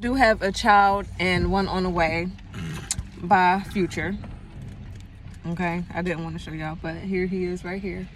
Do have a child and one on the way by Future. Okay, I didn't want to show y'all, but here he is right here.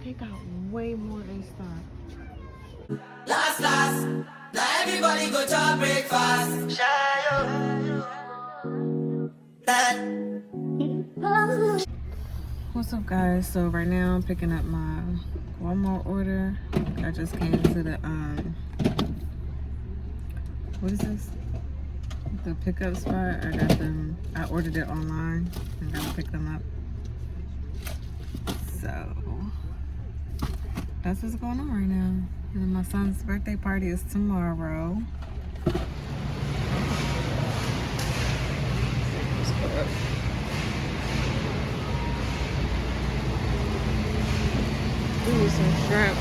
They got way more in stock. Last, now everybody go to breakfast. What's up, guys? So right now I'm picking up my Walmart order. I just came to the what is this? The pickup spot. I ordered it online and gotta pick them up. So that's what's going on right now. And my son's birthday party is tomorrow. Ooh, some shrimp.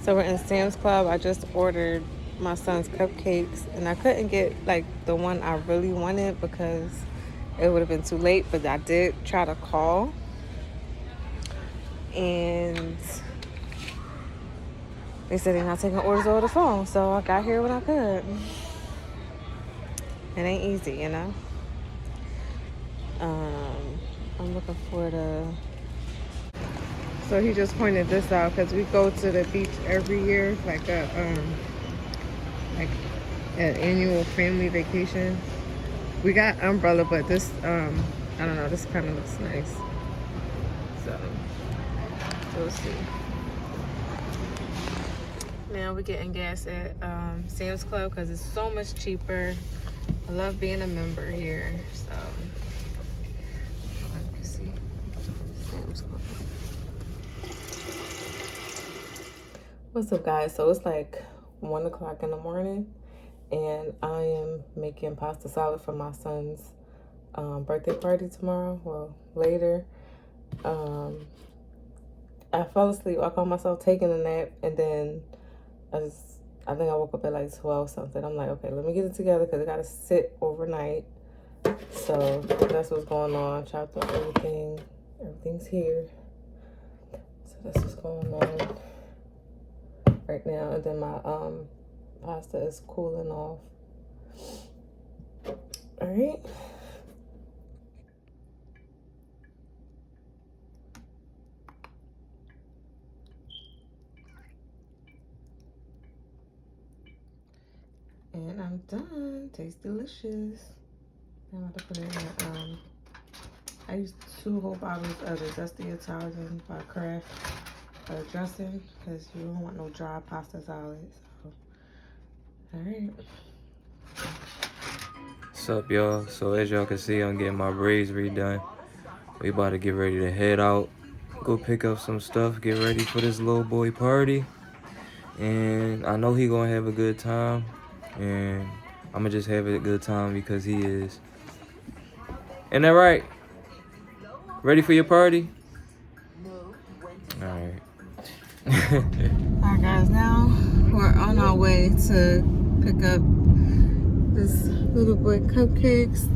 So we're in Sam's Club. I just ordered my son's cupcakes and I couldn't get like the one I really wanted because it would have been too late, but I did try to call and they said they're not taking orders over the phone, so I got here when I could. It ain't easy, you know. I'm looking for the. So he just pointed this out because we go to the beach every year, like an annual family vacation. We got umbrella, but this I don't know. This kind of looks nice. So we'll see. Now we're getting gas at Sam's Club because it's so much cheaper. I love being a member here. So let me see. Sam's Club. What's up, guys? So it's like 1 o'clock in the morning and I am making pasta salad for my son's birthday party tomorrow. Well, later. I fell asleep. I caught myself taking a nap and then I think I woke up at like 12 something. I'm like, okay, let me get it together because I gotta sit overnight. So that's what's going on. Chopped up everything. Everything's here. So that's what's going on right now. And then my pasta is cooling off. All right. And I'm done. Tastes delicious. I'm about to put it in the, I used 2 whole bottles of the Zesty Italian by Kraft dressing because you don't want no dry pasta salad. So, all right. What's up, y'all? So as y'all can see, I'm getting my braids redone. We about to get ready to head out, go pick up some stuff, get ready for this little boy party. And I know he gonna have a good time. And I'm gonna just have a good time because he is. Ain't that right? Ready for your party? Alright. Alright, guys, now we're on our way to pick up this little boy cupcakes.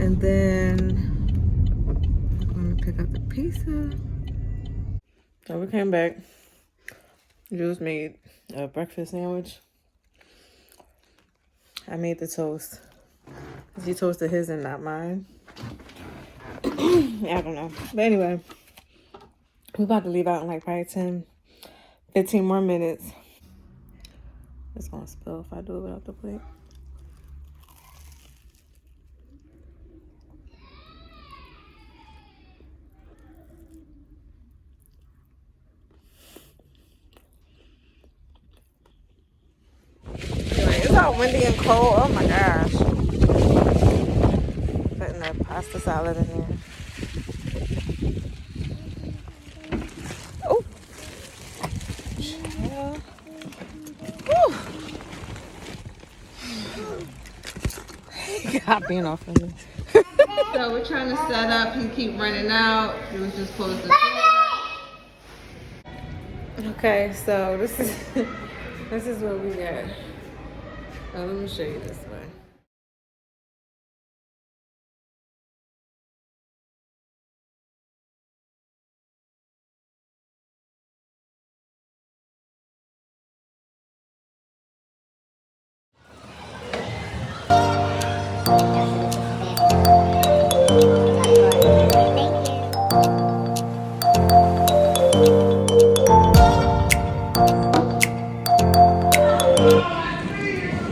And then I'm gonna pick up the pizza. So we came back. Jules made a breakfast sandwich. I made the toast. He toasted his and not mine. I don't know. But anyway, we're about to leave out in like probably 10-15 more minutes. It's gonna spill if I do it without the plate. Anyway, it's all windy and cold. Oh my gosh. Putting the pasta salad in there. Oh. Yeah. Woo. He got being off of me. So we're trying to set up. He keep running out. We was just close the door. Okay, so this is this is what we got. Let me show you this way.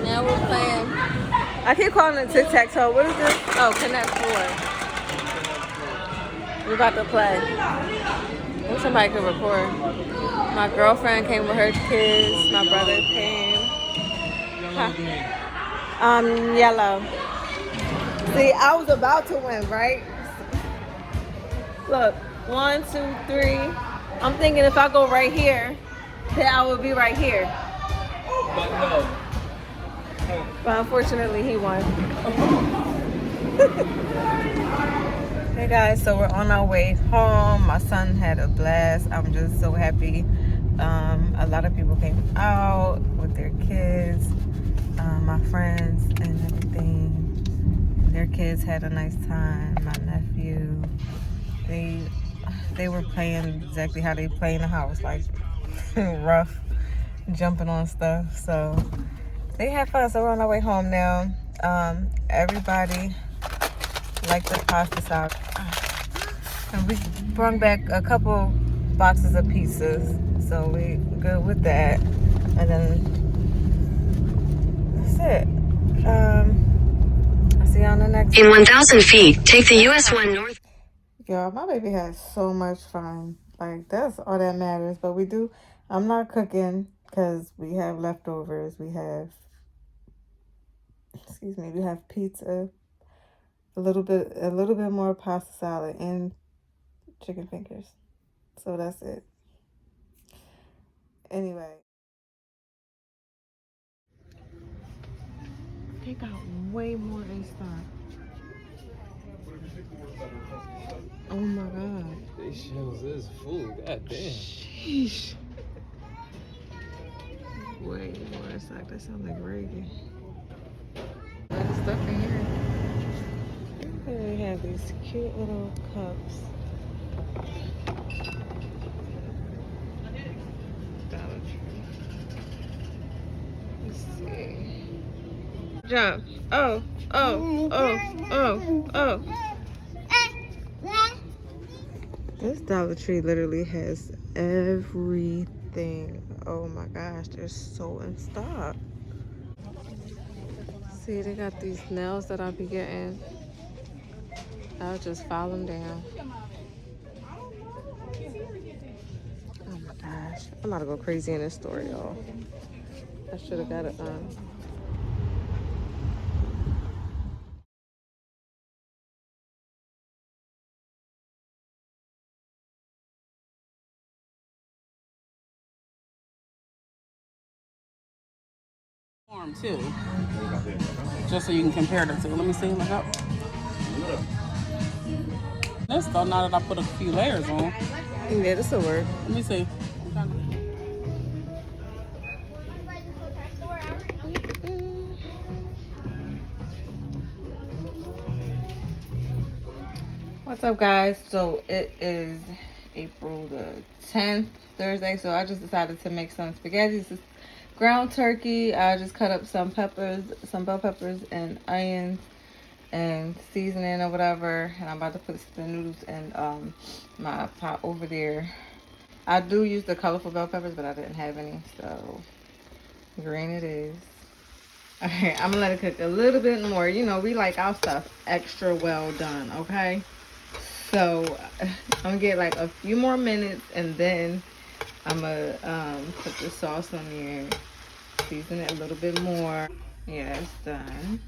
Now we're playing. I keep calling it tic-tac-toe. What is this? Oh, Connect Four. We're about to play. Wish somebody could record. My girlfriend came with her kids. My brother came. Huh? Yellow. See, I was about to win, right? Look, 1, 2, 3. I'm thinking if I go right here, then I will be right here. But no. But unfortunately, he won. Hey guys, so we're on our way home. My son had a blast. I'm just so happy. A lot of people came out with their kids, my friends and everything. Their kids had a nice time. My nephew, they were playing exactly how they play in the house, like rough, jumping on stuff. So they had fun. So we're on our way home now. Everybody liked the pasta salad. And we brought back a couple boxes of pizzas. So we good with that. And then that's it. I'll see you on the next In 1,000 feet, take the US 1 north. Y'all, my baby has so much fun. Like, that's all that matters. But I'm not cooking because we have leftovers. We have pizza, a little bit more pasta salad, and chicken fingers. So that's it. Anyway. They got way more in stock. Oh my god. These shelves is full. God damn. Sheesh. Way more in stock. That sounds like Reagan. There's stuff in here. And we have these cute little cups. Dollar Tree. Let's see. Jump. Oh. This Dollar Tree literally has everything. Oh my gosh, they're so in stock. See, they got these nails that I'll be getting. I'll just file them down. Oh my gosh, I'm about to go crazy in this store, y'all. I should have got it on. Too, just so you can compare the two. Let me see. Look up. This though, now that I put a few layers on. Yeah, this will work. Let me see. What's up, guys? So it is April the 10th, Thursday. So I just decided to make some spaghetti. This is ground turkey. I just cut up some peppers, some bell peppers and onions and seasoning or whatever. And I'm about to put the noodles in my pot over there. I do use the colorful bell peppers, but I didn't have any, so green it is. Okay, I'm gonna let it cook a little bit more. You know, we like our stuff extra well done, okay? So I'm gonna get like a few more minutes and then I'm gonna put the sauce on there, season it a little bit more. Yeah, it's done.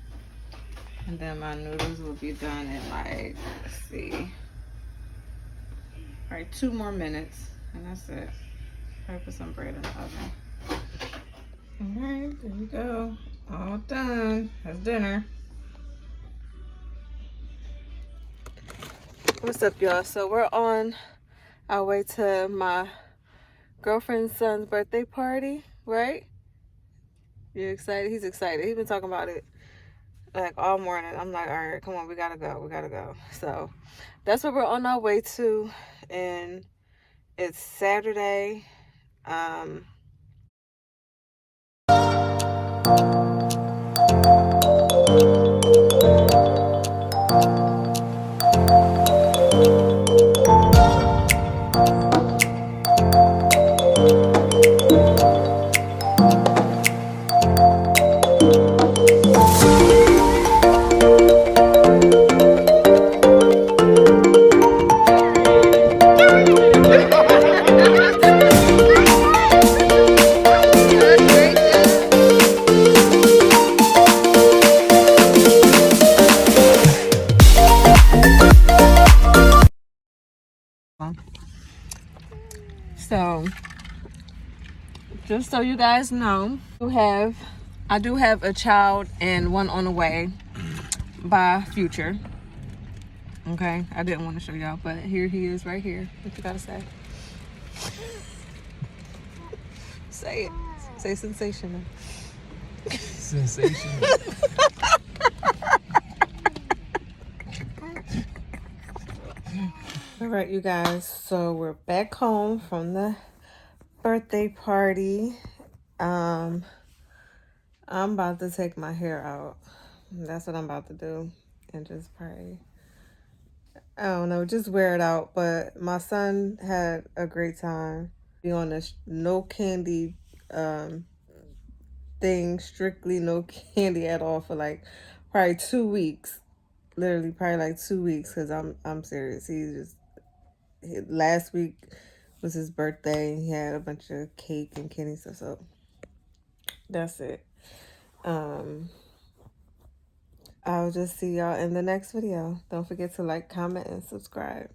And then my noodles will be done in like, let's see. All right, 2 more minutes and that's it. Probably put some bread in the oven. All right, there we go. All done. That's dinner. What's up, y'all? So we're on our way to my girlfriend's son's birthday party, right? You excited? He's excited. He's been talking about it like all morning. I'm like, all right, come on, we gotta go. So that's what we're on our way to, and it's Saturday. So just so you guys know, I do have a child and one on the way by Future. Okay, I didn't want to show y'all, but here he is right here. What you gotta say? Say it. Say sensational. Sensational. All right, you guys. So we're back home from the birthday party. I'm about to take my hair out. That's what I'm about to do, and just pray. I don't know, just wear it out. But my son had a great time. Be on this no candy thing, strictly no candy at all for like probably 2 weeks. Literally, probably like 2 weeks. Cause I'm serious. Last week was his birthday. He had a bunch of cake and candy stuff. So that's it. I'll just see y'all in the next video. Don't forget to like, comment, and subscribe.